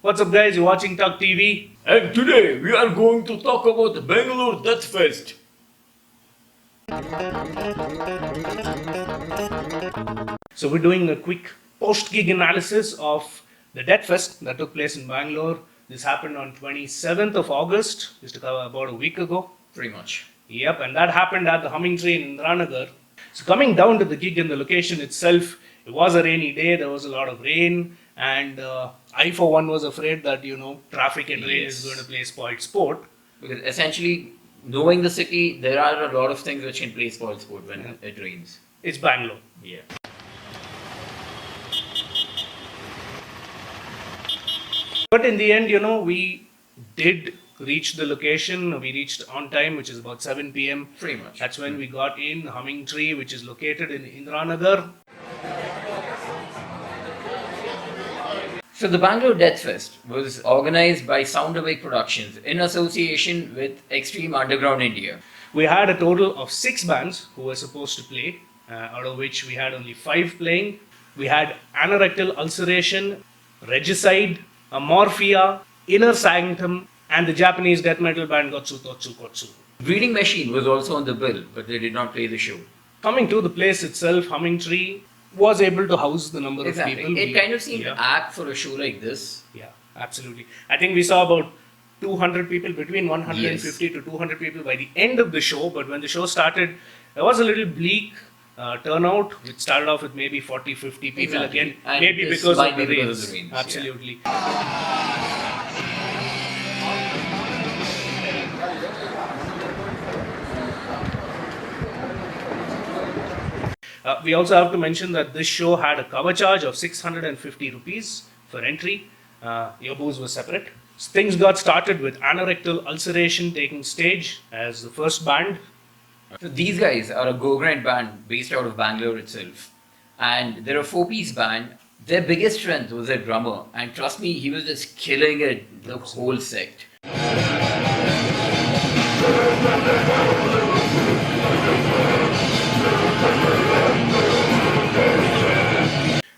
What's up, guys? You're watching Talk TV. And today we are going to talk about the Bangalore Deathfest. So, we're doing a quick post-gig analysis of the Deathfest that took place in Bangalore. This happened on 27th of August, just about a week ago. Pretty much. Yep, and that happened at the Humming Tree in Indranagar. So, coming down to the gig and the location itself, it was a rainy day. There was a lot of rain, and I, for one, was afraid that traffic and rain is going to play spoiled sport. Because essentially, knowing the city, there are a lot of things which can play spoil sport when it rains. It's Bangalore. Yeah. But in the end, we did reach the location. We reached on time, which is about 7 p.m. Pretty much. That's when we got in Humming Tree, which is located in Indranagar. So the Bangalore Deathfest was organized by Sound Awake Productions in association with Extreme Underground India. We had a total of 6 bands who were supposed to play, out of which we had only 5 playing. We had Anorectoal Ulceration, Regicide, Amorphia, Sanctum, and the Japanese death metal band Gotsu Totsu Kotsu. Breeding Machine was also on the bill, but they did not play the show. Coming to the place itself, Humming Tree was able to house the number of people. It kind of seemed apt for a show like this. Yeah, absolutely. I think we saw about 200 people, between 150 to 200 people by the end of the show. But when the show started, there was a little bleak turnout. It started off with maybe 40, 50 people again. And maybe because of the rains. Yeah. Absolutely. We also have to mention that this show had a cover charge of 650 rupees for entry. Your booze was separate. Things got started with Anorectoal Ulceration taking stage as the first band. So these guys are a go-grind band based out of Bangalore itself. And they're a 4-piece band. Their biggest strength was their drummer. And trust me, he was just killing it, the whole sect.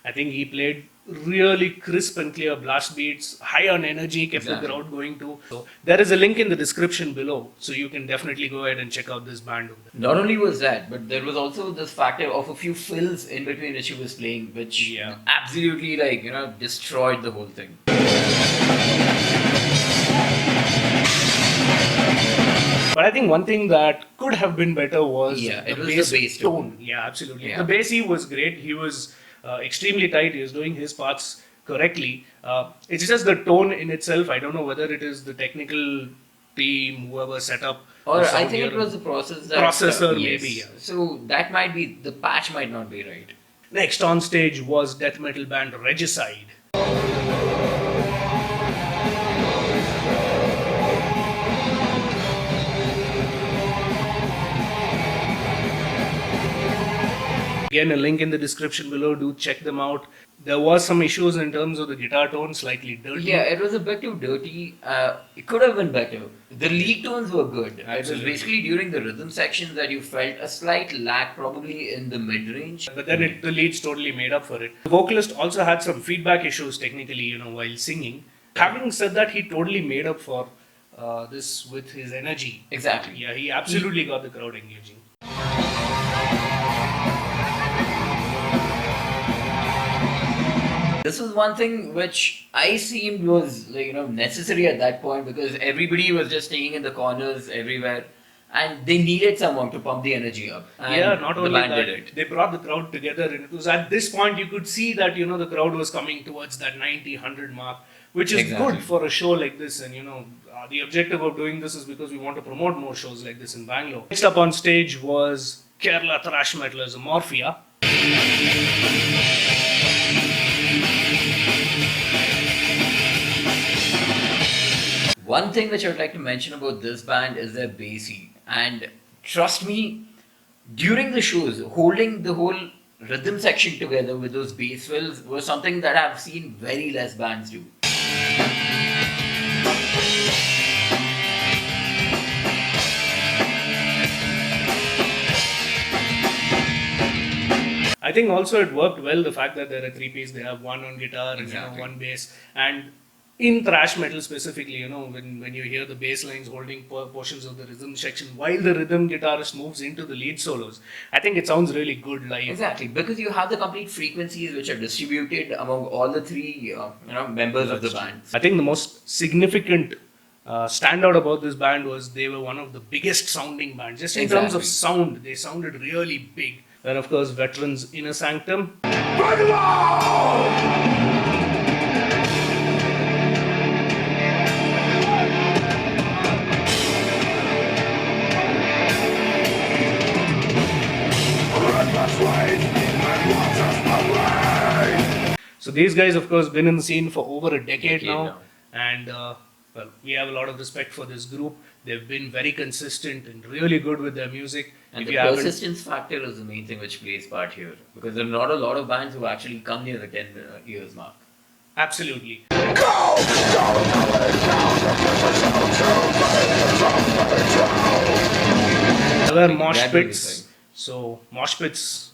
I think he played really crisp and clear blast beats, high on energy, kept the crowd going too. So there is a link in the description below, so you can definitely go ahead and check out this band. Not only was that, but there was also this factor of a few fills in between which he was playing, which absolutely destroyed the whole thing. But I think one thing that could have been better was the bass tone. Yeah, absolutely. Yeah. The bass was great. He was extremely tight. He was doing his parts correctly. It's just the tone in itself. I don't know whether it is the technical team, whoever set up. Or I think it was the processor, maybe. Yeah. So that might be, the patch might not be right. Next on stage was death metal band Regicide. Again, a link in the description below. Do check them out. There was some issues in terms of the guitar tone, slightly dirty. Yeah, it was a bit too dirty. It could have been better. The lead tones were good. Absolutely. It was basically during the rhythm section that you felt a slight lack, probably in the mid-range. But then the leads totally made up for it. The vocalist also had some feedback issues technically, while singing. Having said that, he totally made up for this with his energy. Exactly. Yeah, he absolutely got the crowd engaging. This was one thing which I seemed was necessary at that point, because everybody was just staying in the corners everywhere, and they needed someone to pump the energy up. And not only that, they brought the crowd together, and it was at this point you could see that the crowd was coming towards that 90-100 mark, which is good for a show like this. And the objective of doing this is because we want to promote more shows like this in Bangalore. Next up on stage was Kerala thrash metalers Amorphia. One thing which I would like to mention about this band is their bassy. And trust me, during the shows, holding the whole rhythm section together with those bass fills was something that I've seen very less bands do. I think also it worked well, the fact that they're a 3-piece, they have one on guitar and one bass, and in thrash metal specifically, when you hear the bass lines holding portions of the rhythm section while the rhythm guitarist moves into the lead solos, I think it sounds really good live. Exactly, because you have the complete frequencies which are distributed among all the three members of the band. I think the most significant standout about this band was they were one of the biggest sounding bands. Just in terms of sound, they sounded really big. And of course, veterans in a Sanctum. So these guys, of course, been in the scene for over a decade now. And well, we have a lot of respect for this group. They've been very consistent and really good with their music. And the persistence factor is the main thing which plays part here. Because there are not a lot of bands who actually come near the 10 years mark. Absolutely. There were mosh pits. So, mosh pits.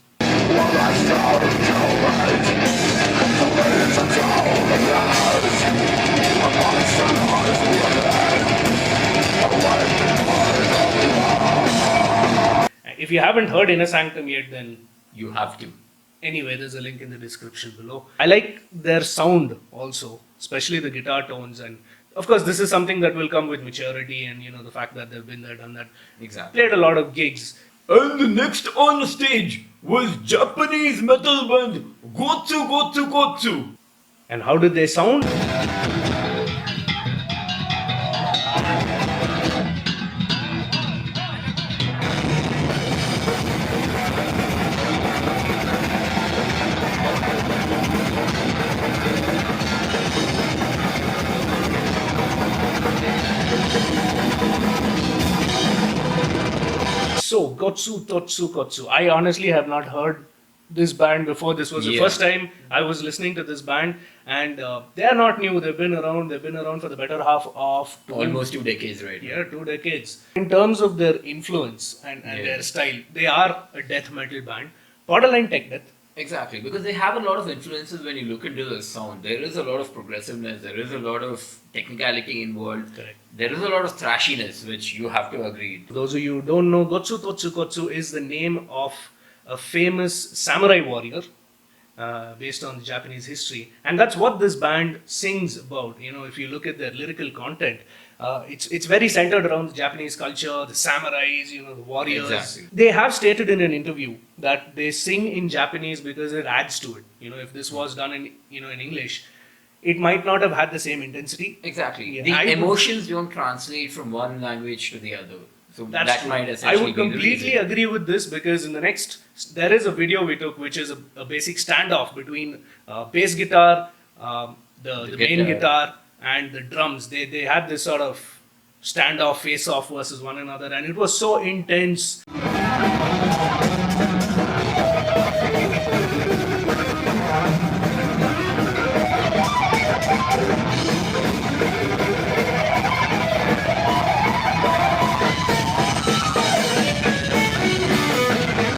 If you haven't heard Inner Sanctum yet, then you have to. Anyway, there's a link in the description below. I like their sound also, especially the guitar tones, and of course this is something that will come with maturity and the fact that they've been there, done that. Exactly. Played a lot of gigs. And the next on stage was Japanese metal band Gotsu Totsu Kotsu. And how did they sound? So, Gotsu Totsu Kotsu. I honestly have not heard this band before. This was the first time I was listening to this band, and they are not new. They've been around. They've been around for the better half of almost 2 decades, right? Yeah, 2 decades. In terms of their influence and their style, they are a death metal band, borderline tech death. Exactly, because they have a lot of influences when you look into the sound. There is a lot of progressiveness, there is a lot of technicality involved. Correct. There is a lot of thrashiness, which you have to agree. For those of you who don't know, Gotsu Totsu Kotsu is the name of a famous samurai warrior based on Japanese history. And that's what this band sings about. If you look at their lyrical content, it's very centered around the Japanese culture, the samurais, the warriors. Exactly. They have stated in an interview that they sing in Japanese because it adds to it. If this was done in English, it might not have had the same intensity. Exactly. Yeah, the emotions don't translate from one language to the other. So that might essentially I would completely agree with this, because in the next, there is a video we took which is a basic standoff between bass guitar, the main guitar and the drums. They had this sort of standoff, face off versus one another, and it was so intense.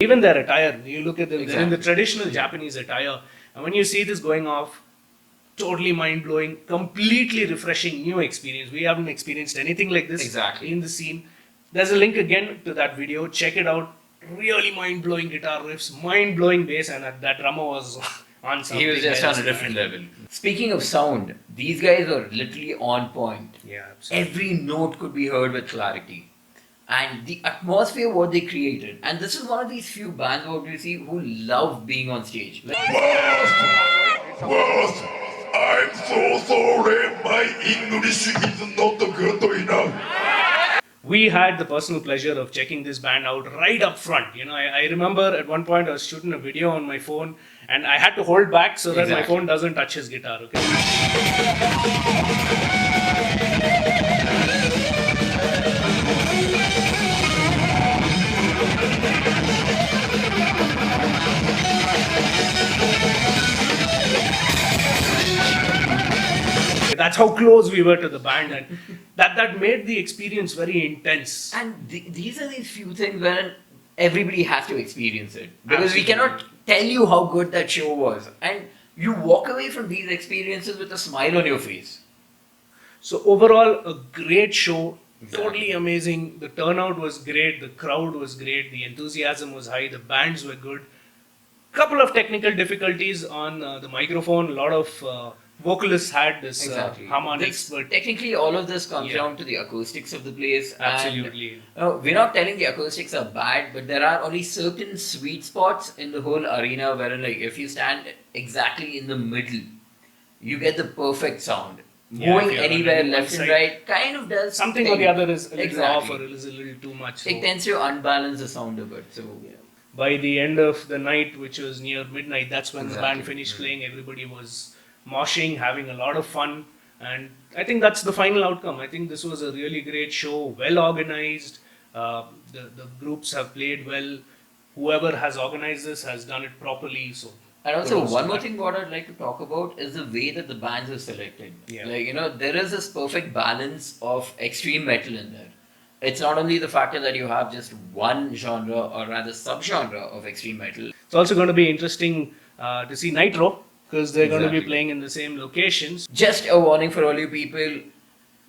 Even their attire, you look at them, they're in the traditional Japanese attire, and when you see this going off, totally mind-blowing, completely refreshing new experience. We haven't experienced anything like this in the scene. There's a link again to that video, check it out. Really mind-blowing guitar riffs, mind-blowing bass, and that drummer was on something. He was just on a different level. Speaking of sound, these guys are literally on point. Yeah, absolutely. Every note could be heard with clarity. And the atmosphere what they created, and this is one of these few bands what you see who love being on stage. Boss, I'm so sorry, my English is not good enough. We had the personal pleasure of checking this band out right up front. I remember at one point I was shooting a video on my phone and I had to hold back so that my phone doesn't touch his guitar. That's how close we were to the band, and that made the experience very intense. And these are these few things where everybody has to experience it, because we cannot tell you how good that show was, and you walk away from these experiences with a smile on your face. So overall, a great show, totally amazing. The turnout was great, the crowd was great, the enthusiasm was high, the bands were good. Couple of technical difficulties on the microphone. A lot of vocalists had this harmonics, but Technically, all of this comes Yeah. down to the acoustics of the place. Absolutely. And, we're not telling the acoustics are bad, but there are only certain sweet spots in the whole arena wherein, like, if you stand exactly in the middle, you get the perfect sound. Yeah, Going if you're on anywhere any left one and side, right kind of does something or the other is a little Exactly. off or is a little too much. So It tends to unbalance the sound a bit. So by the end of the night, which was near midnight, that's when the band Exactly. finished playing. Everybody was moshing, having a lot of fun, and I think that's the final outcome. I think this was a really great show, well organized. The groups have played well. Whoever has organized this has done it properly. So And also, kudos to one more that. thing what I'd like to talk about is the way that the bands are selected. Yeah. Like, there is this perfect balance of extreme metal in there. It's not only the factor that you have just one genre or rather subgenre of extreme metal. It's also going to be interesting to see Nitro because they're going to be Exactly. playing in the same locations. Just a warning for all you people,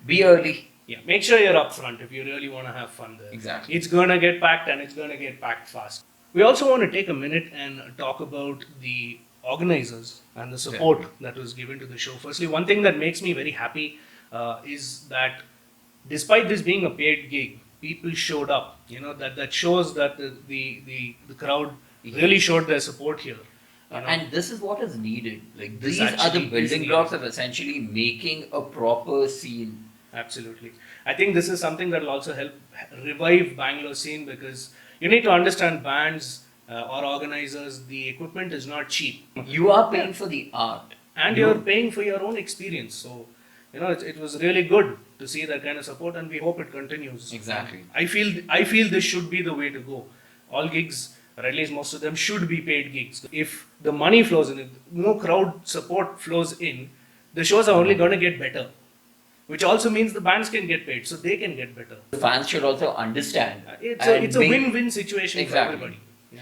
be early. Yeah, make sure you're up front if you really want to have fun there. Exactly. It's going to get packed and it's going to get packed fast. We also want to take a minute and talk about the organizers and the support that was given to the show. Firstly, one thing that makes me very happy is that despite this being a paid gig, people showed up. That shows that the crowd really showed their support here. And this is what is needed. Like, This these are actually the is building needed. blocks of essentially making a proper scene. Absolutely. I think this is something that will also help revive Bangalore scene because you need to understand bands or organizers, the equipment is not cheap. You are paying for the art. And you're paying for your own experience. So, it was really good to see that kind of support and we hope it continues. Exactly. I feel this should be the way to go. All gigs, or at least most of them, should be paid gigs. If the money flows in, if no crowd support flows in, the shows are only going to get better. Which also means the bands can get paid, so they can get better. The fans should also understand. It's a win-win situation Exactly. for everybody. Yeah.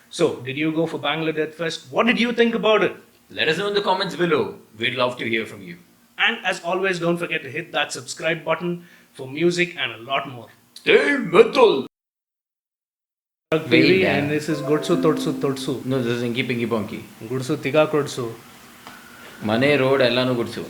So, did you go for Bangalore Deathfest? What did you think about it? Let us know in the comments below. We'd love to hear from you. And as always, don't forget to hit that subscribe button for music and a lot more. Stay metal! TV, yeah. and this is Gotsu Totsu Kotsu. No, this is Inky Pinky Ponky. Gotsu Tiga Kotsu. Mane road ಎಲ್ಲಾನು ಗುಡ್ಸು